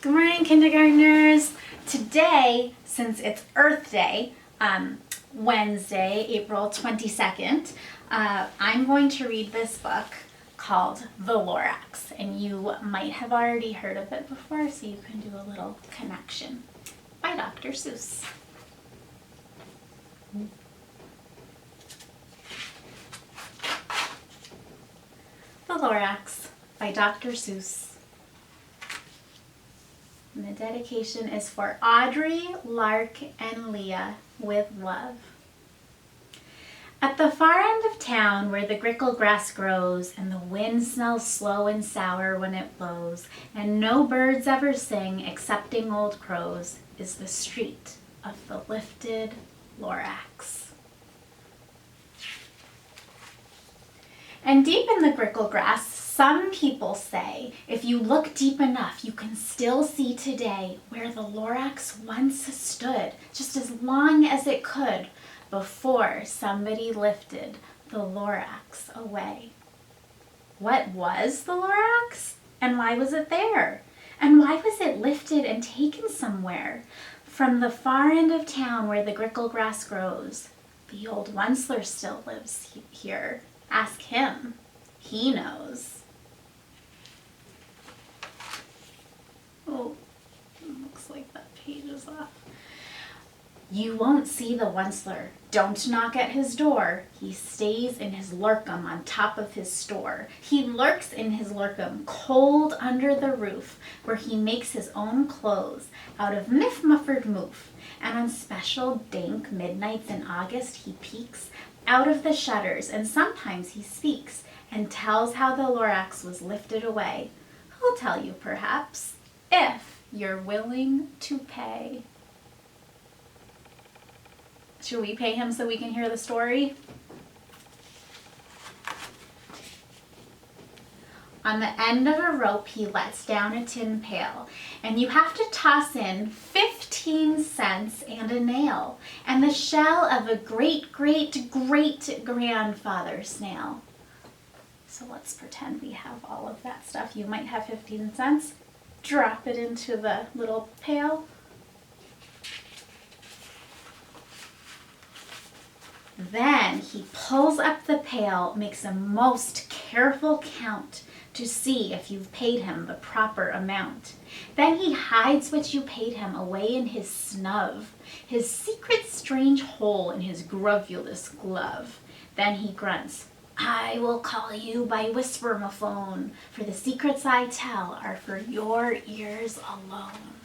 Good morning, kindergartners. Today, since it's Earth Day, Wednesday, April 22nd, I'm going to read this book called The Lorax, and you might have already heard of it before, so you can do a little connection, by Dr. Seuss. The Lorax by Dr. Seuss. And the dedication is for Audrey, Lark, and Leah with love. At the far end of town where the grickle grass grows and the wind smells slow and sour when it blows and no birds ever sing excepting old crows is the street of the lifted Lorax. And deep in the grickle grass, some people say, if you look deep enough, you can still see today where the Lorax once stood, just as long as it could, before somebody lifted the Lorax away. What was the Lorax? And why was it there? And why was it lifted and taken somewhere? From the far end of town where the grickle grass grows, the old Onceler still lives here. Ask him. He knows. Oh, looks like that page is off. You won't see the Onceler. Don't knock at his door. He stays in his lurkum on top of his store. He lurks in his lurkum, cold under the roof, where he makes his own clothes out of miff-muffered moof. And on special dank midnights in August, he peeks out of the shutters, and sometimes he speaks and tells how the Lorax was lifted away. He'll tell you, perhaps, if you're willing to pay. Should we pay him so we can hear the story? On the end of a rope, he lets down a tin pail, and you have to toss in 15 cents and a nail, and the shell of a great-great-great-grandfather snail. So let's pretend we have all of that stuff. You might have 15 cents. Drop it into the little pail. Then he pulls up the pail, makes a most careful count to see if you've paid him the proper amount. Then he hides what you paid him away in his snub, his secret strange hole in his grovulous glove. Then he grunts, I will call you by whisper-mophone, for the secrets I tell are for your ears alone.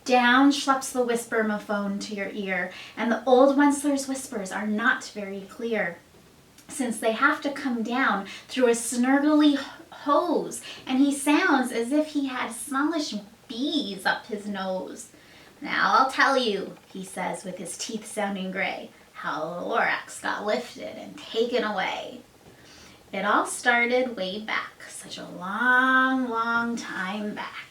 Down schleps the whisper-mophone to your ear, and the old Onceler's whispers are not very clear, since they have to come down through a snurgly hose, and he sounds as if he had smallish bees up his nose. Now I'll tell you, he says with his teeth sounding gray, how the Lorax got lifted and taken away. It all started way back, such a long, long time back.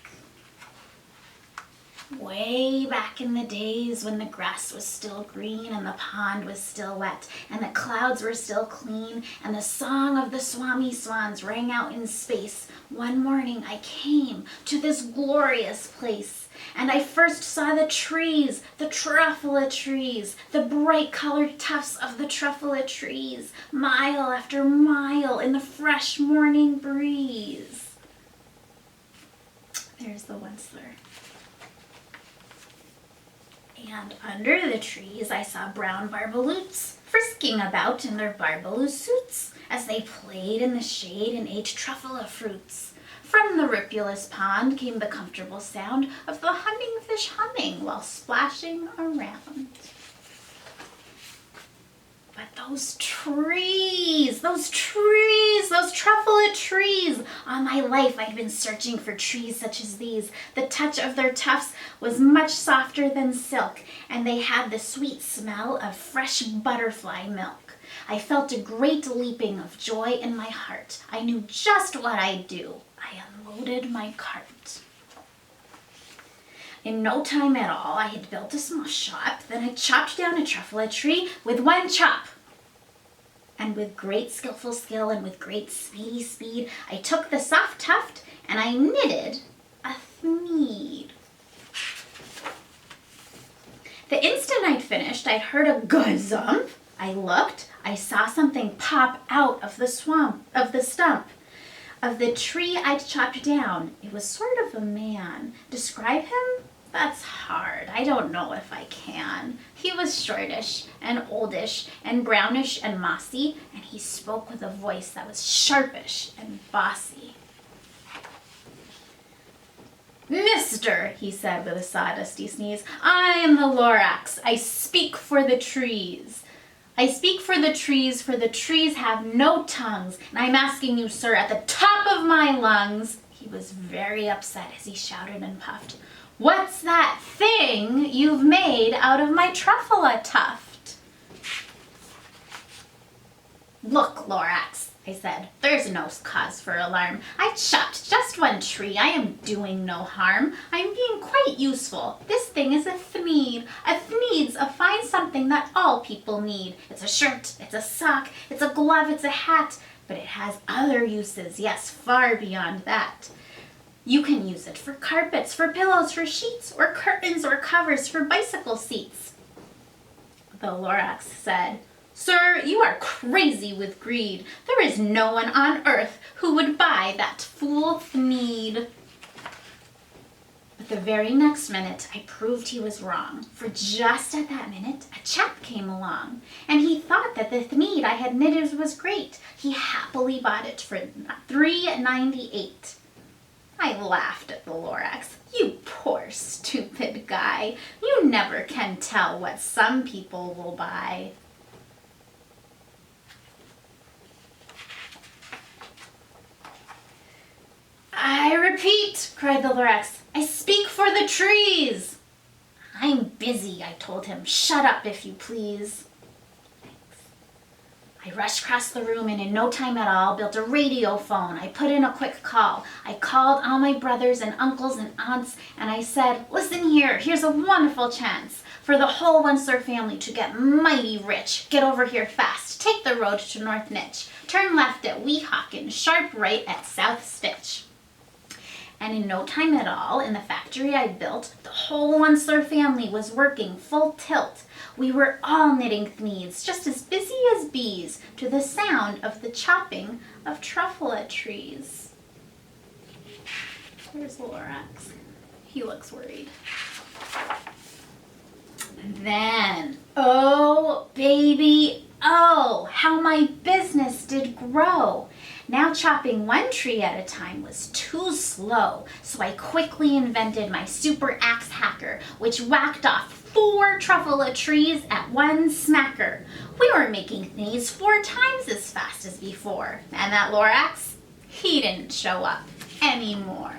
Way back in the days when the grass was still green and the pond was still wet and the clouds were still clean and the song of the swami swans rang out in space, one morning I came to this glorious place, and I first saw the trees, the truffula trees, the bright colored tufts of the truffula trees, mile after mile in the fresh morning breeze. There's the Onceler. And under the trees I saw brown barbaloots frisking about in their barbaloo suits as they played in the shade and ate truffula fruits. From the ripulous pond came the comfortable sound of the humming-fish humming while splashing around. But those trees, those truffula trees. All my life I'd been searching for trees such as these. The touch of their tufts was much softer than silk, and they had the sweet smell of fresh butterfly milk. I felt a great leaping of joy in my heart. I knew just what I'd do. I unloaded my cart. In no time at all, I had built a small shop. Then I chopped down a truffula tree with one chop. And with great skillful skill and with great speedy speed, I took the soft tuft I knitted a thneed. The instant I'd finished, I'd heard a gazump. I looked, I saw something pop out of the stump of the tree I'd chopped down. It was sort of a man. Describe him? That's hard. I don't know if I can. He was shortish and oldish and brownish and mossy, and he spoke with a voice that was sharpish and bossy. Mister, he said with a sawdusty sneeze, I am the Lorax. I speak for the trees. I speak for the trees have no tongues, and I'm asking you, sir, at the top of my lungs. He was very upset as he shouted and puffed. What's that thing you've made out of my truffula tuft? Look, Lorax, I said, there's no cause for alarm. I chopped just one tree. I am doing no harm. I'm being quite useful. This thing is a thneed. A thneed's a fine something that all people need. It's a shirt, it's a sock, it's a glove, it's a hat, but it has other uses, yes, far beyond that. You can use it for carpets, for pillows, for sheets, or curtains or covers for bicycle seats. The Lorax said, Sir, you are crazy with greed. There is no one on earth who would buy that fool thneed. But the very next minute, I proved he was wrong, for just at that minute, a chap came along, and he thought that the thneed I had knitted was great. He happily bought it for $3.98. I laughed at the Lorax. You poor, stupid guy. You never can tell what some people will buy. I repeat, cried the Lorax, I speak for the trees. I'm busy, I told him. Shut up, if you please. I rushed across the room and in no time at all built a radio phone. I put in a quick call. I called all my brothers and uncles and aunts and I said, listen here, here's a wonderful chance for the whole Wensler family to get mighty rich. Get over here fast. Take the road to North Nitch. Turn left at Weehawken, sharp right at South Stitch. And in no time at all, in the factory I built, the whole Wensler family was working full tilt. We were all knitting thneeds, just as busy as bees, to the sound of the chopping of truffula trees. There's Lorax. He looks worried. And then, oh baby, oh, how my business did grow. Now chopping one tree at a time was too slow, so I quickly invented my super axe hacker, which whacked off 4 truffula trees at one smacker. We were making thneeds 4 times as fast as before, and that Lorax, he didn't show up anymore.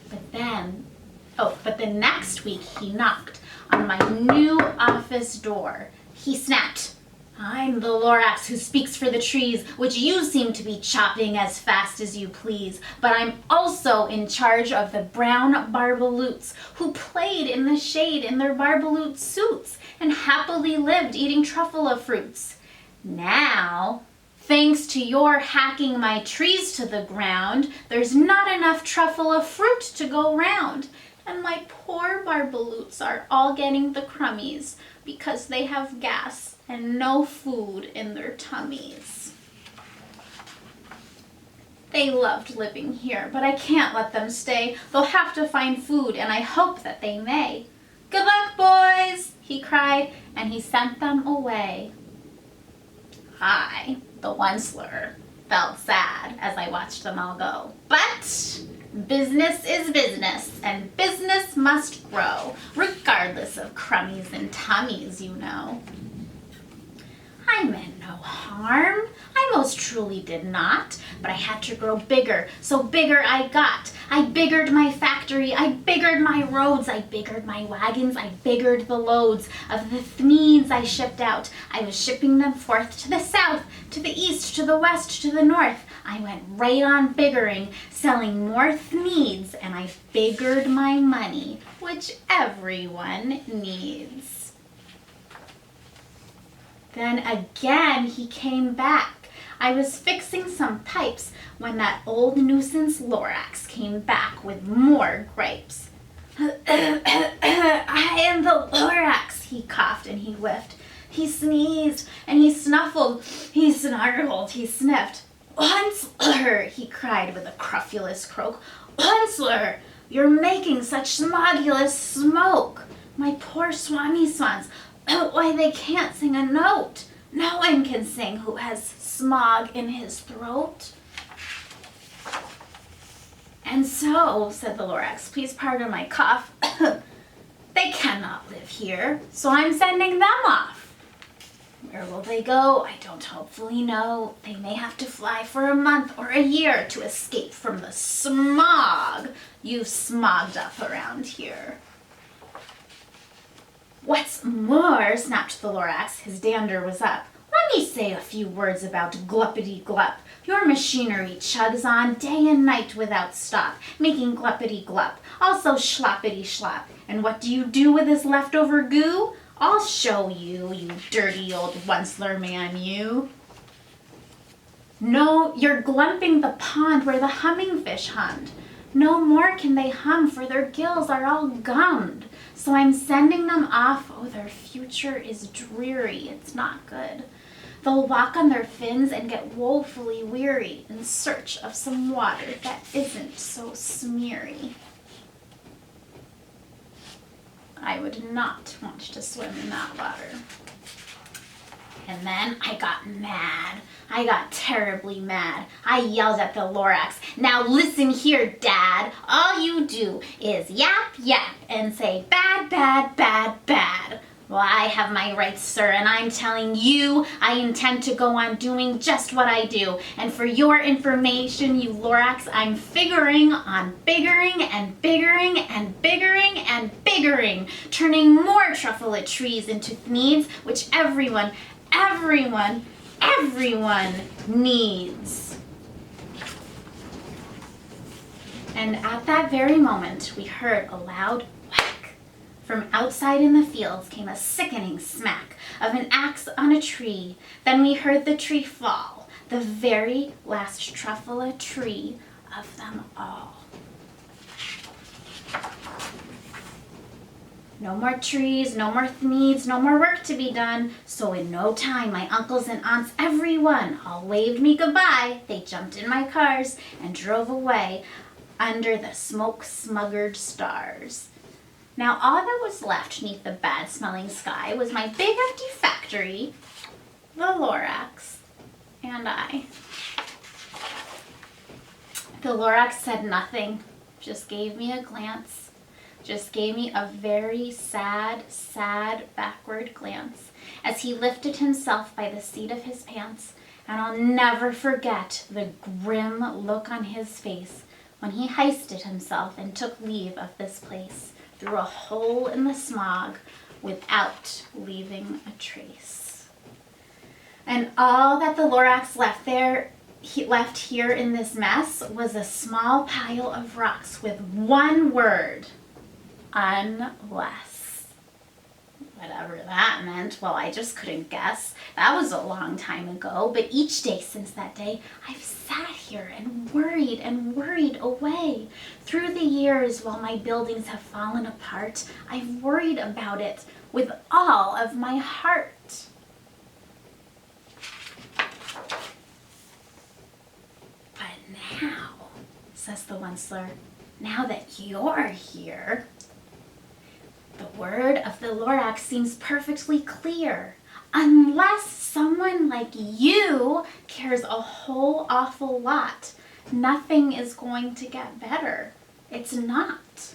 But the next week he knocked on my new office door. He snapped, I'm the Lorax who speaks for the trees, which you seem to be chopping as fast as you please. But I'm also in charge of the brown barbaloots, who played in the shade in their barbaloot suits and happily lived eating truffula fruits. Now, thanks to your hacking my trees to the ground, there's not enough truffula fruit to go round. And my poor barbaloots are all getting the crummies because they have gas and no food in their tummies. They loved living here, but I can't let them stay. They'll have to find food, and I hope that they may. Good luck, boys, he cried, and he sent them away. I, the Wensler, felt sad as I watched them all go. But business is business, and business must grow, regardless of crummies and tummies, you know. I meant no harm. I most truly did not, but I had to grow bigger, so bigger I got. I biggered my factory, I biggered my roads, I biggered my wagons, I biggered the loads of the thneeds I shipped out. I was shipping them forth to the south, to the east, to the west, to the north. I went right on biggering, selling more thneeds, and I biggered my money, which everyone needs. Then again he came back. I was fixing some pipes when that old nuisance Lorax came back with more gripes. I am the Lorax, he coughed and he whiffed. He sneezed and he snuffled, he snarled, he sniffed. Onceler, he cried with a crofulous croak. Onceler, you're making such smogulous smoke. My poor swami swans, why they can't sing a note. No one can sing who has smog in his throat. And so, said the Lorax, please pardon my cough, they cannot live here, so I'm sending them off. Where will they go? I don't hopefully know. They may have to fly for a month or a year to escape from the smog you've smogged up around here. What's more, snapped the Lorax, his dander was up, let me say a few words about gluppity-glup. Your machinery chugs on day and night without stop, making gluppity-glup, also schloppity-schlop. And what do you do with this leftover goo? I'll show you, you dirty old Onceler man, you. No, you're glumping the pond where the hummingfish hummed. No more can they hum, for their gills are all gummed. So I'm sending them off. Oh, their future is dreary. It's not good. They'll walk on their fins and get woefully weary in search of some water that isn't so smeary. I would not want to swim in that water. And then I got mad. I got terribly mad. I yelled at the Lorax, now listen here, Dad. All you do is yap, yap, and say bad, bad, bad, bad. Well, I have my rights, sir, and I'm telling you I intend to go on doing just what I do. And for your information, you Lorax, I'm figuring on biggering and biggering and biggering and biggering, turning more truffula trees into needs, which everyone needs. And at that very moment, we heard a loud whack. From outside in the fields came a sickening smack of an axe on a tree. Then we heard the tree fall, the very last truffula tree of them all. No more trees, no more needs, no more work to be done. So in no time, my uncles and aunts, everyone, all waved me goodbye. They jumped in my cars and drove away under the smoke-smuggered stars. Now all that was left neath the bad-smelling sky was my big empty factory, the Lorax, and I. The Lorax said nothing, just gave me a glance, just gave me a very sad, sad backward glance as he lifted himself by the seat of his pants, and I'll never forget the grim look on his face when he hoisted himself and took leave of this place through a hole in the smog without leaving a trace. And all that the Lorax left here in this mess was a small pile of rocks with one word, unless. Whatever that meant, well, I just couldn't guess. That was a long time ago, but each day since that day, I've sat here and worried away. Through the years, while my buildings have fallen apart, I've worried about it with all of my heart. But now, says the Onceler, now that you're here, the word of the Lorax seems perfectly clear. Unless someone like you cares a whole awful lot, nothing is going to get better. It's not.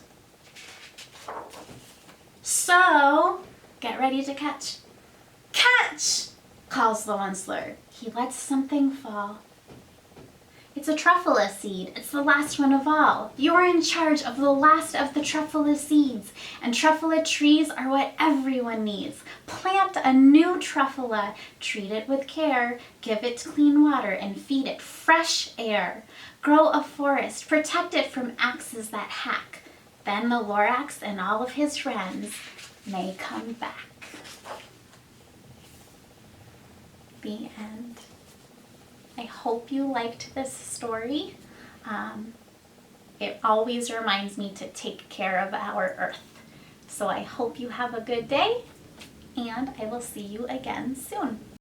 So, get ready to catch. Catch! Calls the Onceler. He lets something fall. It's a truffula seed. It's the last one of all. You're in charge of the last of the truffula seeds. And truffula trees are what everyone needs. Plant a new truffula. Treat it with care. Give it clean water and feed it fresh air. Grow a forest. Protect it from axes that hack. Then the Lorax and all of his friends may come back. The end. I hope you liked this story. It always reminds me to take care of our earth. So I hope you have a good day, and I will see you again soon.